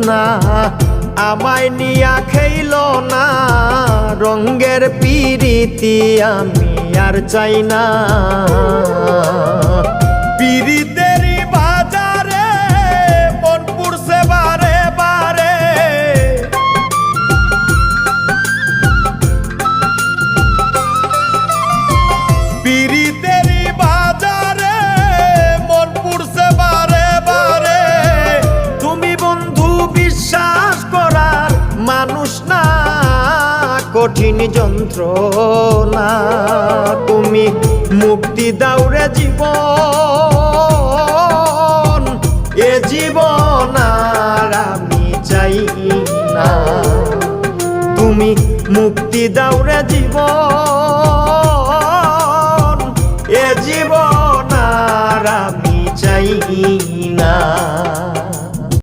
না আমায় নিয়া খেইল না রঙ্গের পিরিতি আমি আর চাই না পিরিতেরই বাজারে মন পুড়ছে বারে বারে পিরিতেরই বাজারে মন পুড়ছে বারে বারে তুমি বন্ধু বিশ্বাস করার মানুষ না কঠিন যন্ত্রণা তুমি মুক্তি দাও রে জীবন এ জীবন আর আমি চাই না তুমি মুক্তি দাও রে জীবন